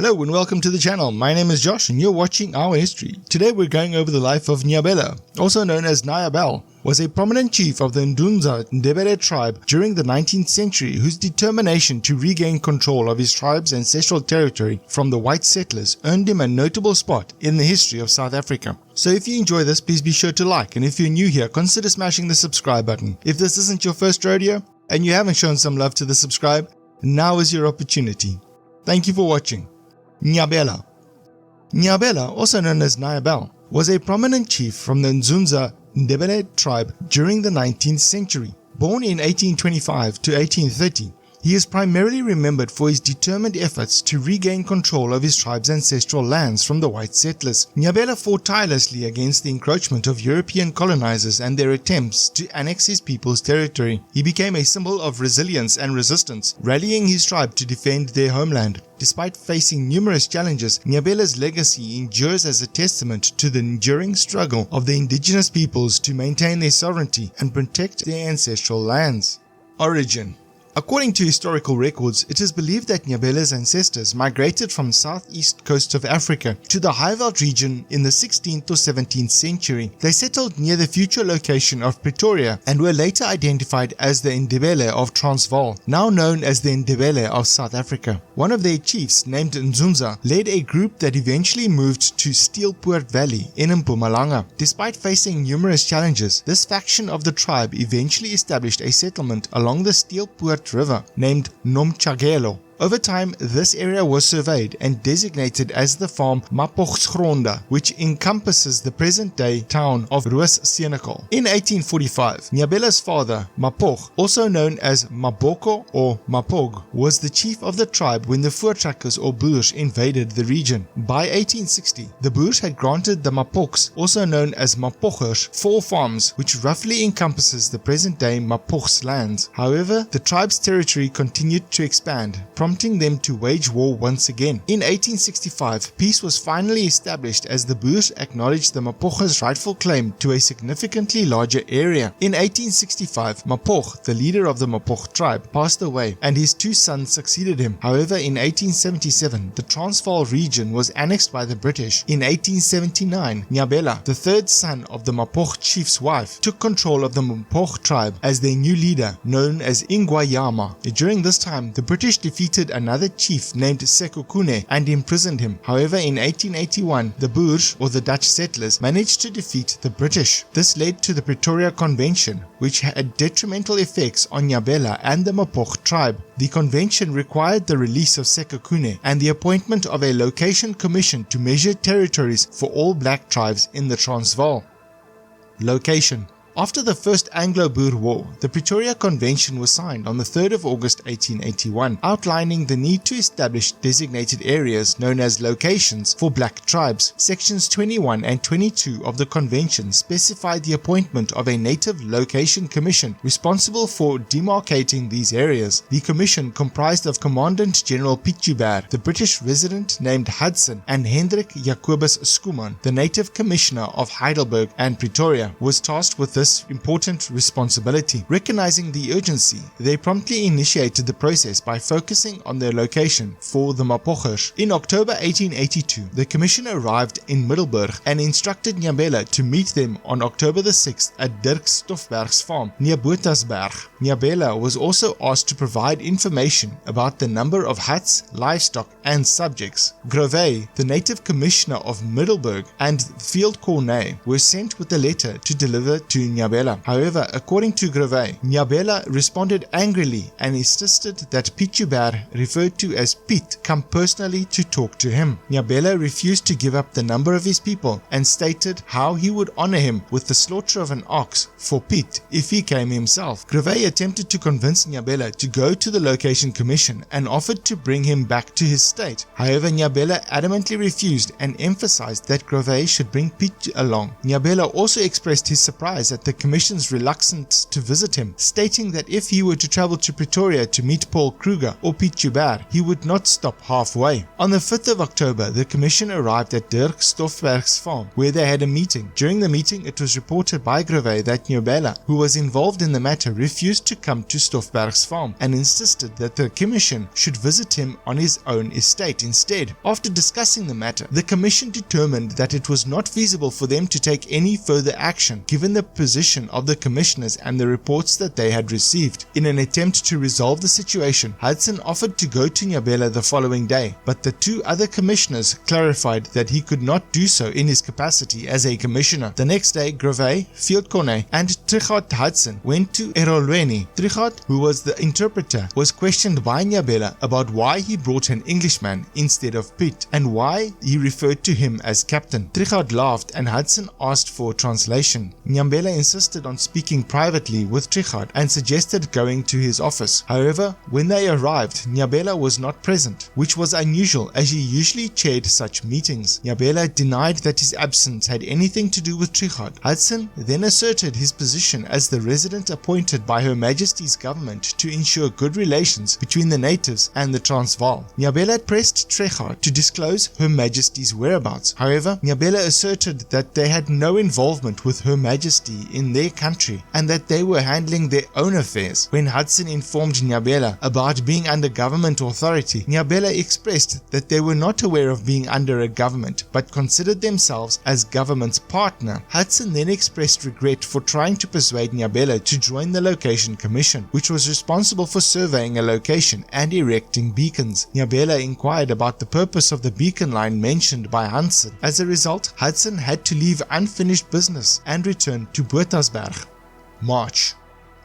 Hello and welcome to the channel. My name is Josh and you're watching our history. Today we're going over the life of Nyabela, also known as Niabel, was a prominent chief of the Ndzundza-Ndebele tribe during the 19th century whose determination to regain control of his tribe's ancestral territory from the white settlers earned him a notable spot in the history of South Africa. So if you enjoy this, please be sure to like, and if you're new here, consider smashing the subscribe button. If this isn't your first rodeo and you haven't shown some love to the subscribe, now is your opportunity. Thank you for watching. Nyabela. Nyabela, also known as Niabel, was a prominent chief from the Ndzundza-Ndebele tribe during the 19th century. Born in 1825 to 1830, he is primarily remembered for his determined efforts to regain control of his tribe's ancestral lands from the white settlers. Nyabela fought tirelessly against the encroachment of European colonizers and their attempts to annex his people's territory. He became a symbol of resilience and resistance, rallying his tribe to defend their homeland. Despite facing numerous challenges, Nyabela's legacy endures as a testament to the enduring struggle of the indigenous peoples to maintain their sovereignty and protect their ancestral lands. Origin. According to historical records, it is believed that Nyabela's ancestors migrated from southeast coast of Africa to the Highveld region in the 16th or 17th century. They settled near the future location of Pretoria and were later identified as the Ndebele of Transvaal, now known as the Ndebele of South Africa. One of their chiefs, named Ndzundza, led a group that eventually moved to Steelpoort Valley in Mpumalanga. Despite facing numerous challenges, this faction of the tribe eventually established a settlement along the Steelpoort River named Nomchagelo. Over time, this area was surveyed and designated as the farm Mapochsgronde, which encompasses the present-day town of Roos-Senekal. In 1845, Nyabela's father, Mapoch, also known as Maboko or Mapog, was the chief of the tribe when the Voortrekkers or Boers invaded the region. By 1860, the Boers had granted the Mapochs, also known as Mapochers, 4 farms, which roughly encompasses the present-day Mapochs lands. However, the tribe's territory continued to expand, prompting them to wage war once again. In 1865, peace was finally established as the Boers acknowledged the Mapochers' rightful claim to a significantly larger area. In 1865, Mapoch, the leader of the Mapoch tribe, passed away and his 2 sons succeeded him. However, in 1877, the Transvaal region was annexed by the British. In 1879, Nyabela, the 3rd son of the Mapoch chief's wife, took control of the Mapoch tribe as their new leader, known as Ingwayama. During this time, the British defeated another chief named Sekhukhune and imprisoned him. However, in 1881, the Boers, or the Dutch settlers, managed to defeat the British. This led to the Pretoria Convention, which had detrimental effects on Nyabela and the Mapoch tribe. The convention required the release of Sekhukhune and the appointment of a location commission to measure territories for all black tribes in the Transvaal. Location. After the First Anglo-Boer War, the Pretoria Convention was signed on the 3rd of August 1881, outlining the need to establish designated areas known as locations for black tribes. Sections 21 and 22 of the Convention specified the appointment of a Native Location Commission responsible for demarcating these areas. The commission, comprised of Commandant General Pixabay, the British resident named Hudson, and Hendrik Jacobus Schoeman, the Native Commissioner of Heidelberg and Pretoria, was tasked with this important responsibility. Recognizing the urgency, they promptly initiated the process by focusing on their location for the Mapochers. In October 1882, the commission arrived in Middelburg and instructed Nyabela to meet them on October the 6th at Dirk Stoffberg's farm near Botasberg. Nyabela was also asked to provide information about the number of huts, livestock, and subjects. Grove, the native commissioner of Middelburg, and Field Cornet were sent with a letter to deliver to Nyabela. However, according to Grove, Nyabela responded angrily and insisted that Pixabay, referred to as Piet, come personally to talk to him. Nyabela refused to give up the number of his people and stated how he would honor him with the slaughter of an ox for Piet if he came himself. Grove attempted to convince Nyabela to go to the location commission and offered to bring him back to his state. However, Nyabela adamantly refused and emphasized that Grove should bring Piet along. Nyabela also expressed his surprise at at the Commission's reluctance to visit him, stating that if he were to travel to Pretoria to meet Paul Kruger or Piet Joubert, he would not stop halfway. On the 5th of October, the Commission arrived at Dirk Stoffberg's farm, where they had a meeting. During the meeting, it was reported by Greve that Nyabela, who was involved in the matter, refused to come to Stoffberg's farm and insisted that the Commission should visit him on his own estate instead. After discussing the matter, the Commission determined that it was not feasible for them to take any further action given the position of the Commissioners and the reports that they had received. In an attempt to resolve the situation, Hudson offered to go to Nyabela the following day, but the two other Commissioners clarified that he could not do so in his capacity as a Commissioner. The next day, Greve, Veldkone and Trichard Hudson went to Erolweni. Trichard, who was the interpreter, was questioned by Nyabela about why he brought an Englishman instead of Piet and why he referred to him as Captain. Trichard laughed and Hudson asked for translation. Nyabela insisted on speaking privately with Trichard and suggested going to his office. However, when they arrived, Nyabela was not present, which was unusual as he usually chaired such meetings. Nyabela denied that his absence had anything to do with Trichard. Hudson then asserted his position as the resident appointed by Her Majesty's government to ensure good relations between the natives and the Transvaal. Nyabela pressed Trichard to disclose Her Majesty's whereabouts. However, Nyabela asserted that they had no involvement with Her Majesty in their country and that they were handling their own affairs. When Hudson informed Nyabela about being under government authority, Nyabela expressed that they were not aware of being under a government but considered themselves as government's partner. Hudson then expressed regret for trying to persuade Nyabela to join the Location Commission, which was responsible for surveying a location and erecting beacons. Nyabela inquired about the purpose of the beacon line mentioned by Hudson. As a result, Hudson had to leave unfinished business and return to Bothavsberg. March.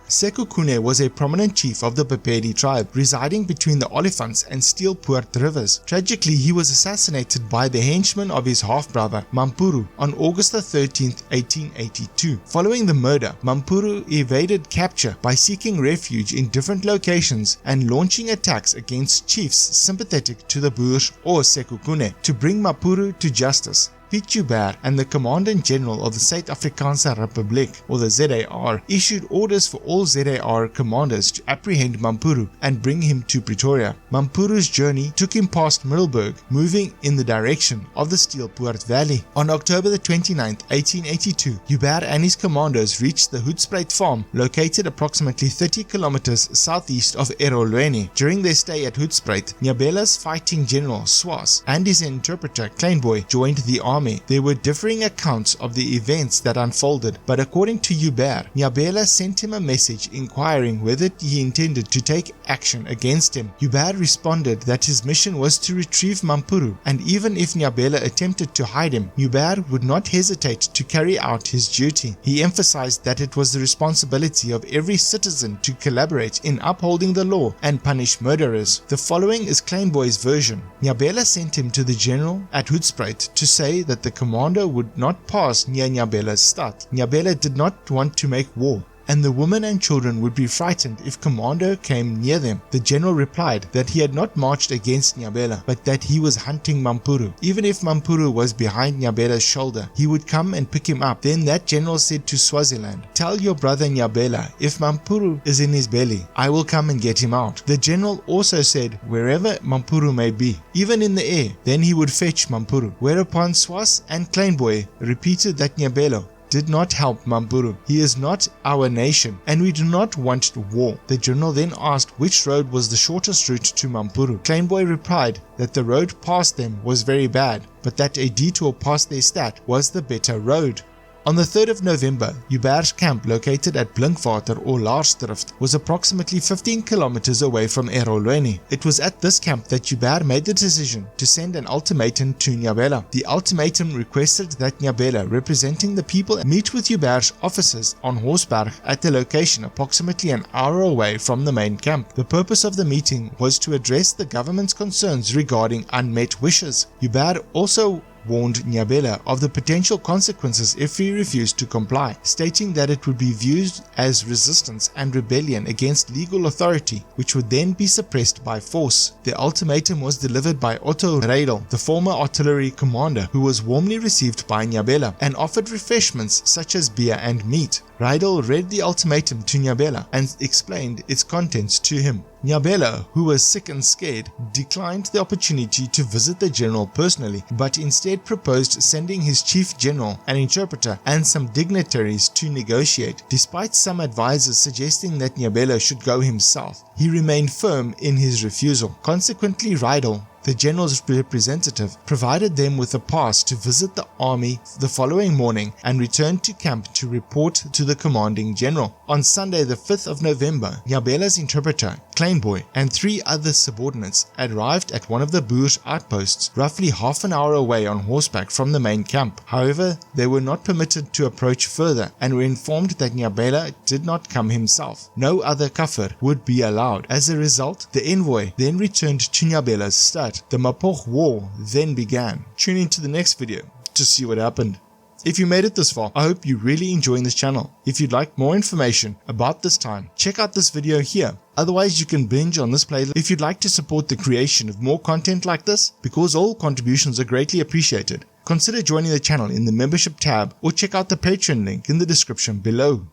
Sekhukhune was a prominent chief of the Bapedi tribe, residing between the Olifants and Steelpoort rivers. Tragically, he was assassinated by the henchmen of his half-brother, Mampuru, on August 13, 1882. Following the murder, Mampuru evaded capture by seeking refuge in different locations and launching attacks against chiefs sympathetic to the Boers or Sekhukhune to bring Mampuru to justice. Piet Joubert and the Commandant-General of the Suid-Afrikaanse Republiek, or the ZAR, issued orders for all ZAR commanders to apprehend Mampuru and bring him to Pretoria. Mampuru's journey took him past Middelburg, moving in the direction of the Steelpoort Valley. On October 29, 1882, Joubert and his commandos reached the Hoedspruit farm, located approximately 30 kilometers southeast of Erolweni. During their stay at Hoedspruit, Nyabela's fighting general Souza and his interpreter Kleinboy joined the army. There were differing accounts of the events that unfolded, but according to Joubert, Nyabela sent him a message inquiring whether he intended to take action against him. Joubert responded that his mission was to retrieve Mampuru, and even if Nyabela attempted to hide him, Joubert would not hesitate to carry out his duty. He emphasized that it was the responsibility of every citizen to collaborate in upholding the law and punish murderers. The following is Kleinboy's version. Nyabela sent him to the general at Hoedspruit to say that the commander would not pass near Nyabela's stad. Nyabela did not want to make war, and the women and children would be frightened if Commando came near them. The general replied that he had not marched against Nyabela, but that he was hunting Mampuru. Even if Mampuru was behind Nyabela's shoulder, he would come and pick him up. Then that general said to Swaziland, "Tell your brother Nyabela, if Mampuru is in his belly, I will come and get him out." The general also said, wherever Mampuru may be, even in the air, then he would fetch Mampuru. Whereupon Swaz and Kleinboy repeated that Nyabela did not help Mampuru. He is not our nation and we do not want war. The general then asked which road was the shortest route to Mampuru. Kleinboy replied that the road past them was very bad, but that a detour past their stad was the better road. On the 3rd of November, Joubert's camp located at Blinkwater or Laarstrift was approximately 15 kilometers away from Erolweni. It was at this camp that Joubert made the decision to send an ultimatum to Nyabela. The ultimatum requested that Nyabela, representing the people, meet with Joubert's officers on horseback at the location approximately an hour away from the main camp. The purpose of the meeting was to address the government's concerns regarding unmet wishes. Joubert also warned Nyabela of the potential consequences if he refused to comply, stating that it would be viewed as resistance and rebellion against legal authority, which would then be suppressed by force. The ultimatum was delivered by Otto Reidel, the former artillery commander, who was warmly received by Nyabela and offered refreshments such as beer and meat. Rydal read the ultimatum to Nyabela and explained its contents to him. Nyabela, who was sick and scared, declined the opportunity to visit the general personally, but instead proposed sending his chief general, an interpreter, and some dignitaries to negotiate. Despite some advisors suggesting that Nyabela should go himself, he remained firm in his refusal. Consequently, Rydal, the general's representative, provided them with a pass to visit the army the following morning and returned to camp to report to the commanding general. On Sunday the 5th of November, Nyabela's interpreter, Kleinboy, and 3 other subordinates arrived at one of the Boers outposts, roughly half an hour away on horseback from the main camp. However, they were not permitted to approach further and were informed that Nyabela did not come himself. No other Kafir would be allowed. As a result, the envoy then returned to Nyabela's stud. The Mapoch War then began. Tune into the next video to see what happened. If you made it this far, I hope you're really enjoying this channel. If you'd like more information about this time, check out this video here. Otherwise, you can binge on this playlist. If you'd like to support the creation of more content like this, because all contributions are greatly appreciated, consider joining the channel in the membership tab or check out the Patreon link in the description below.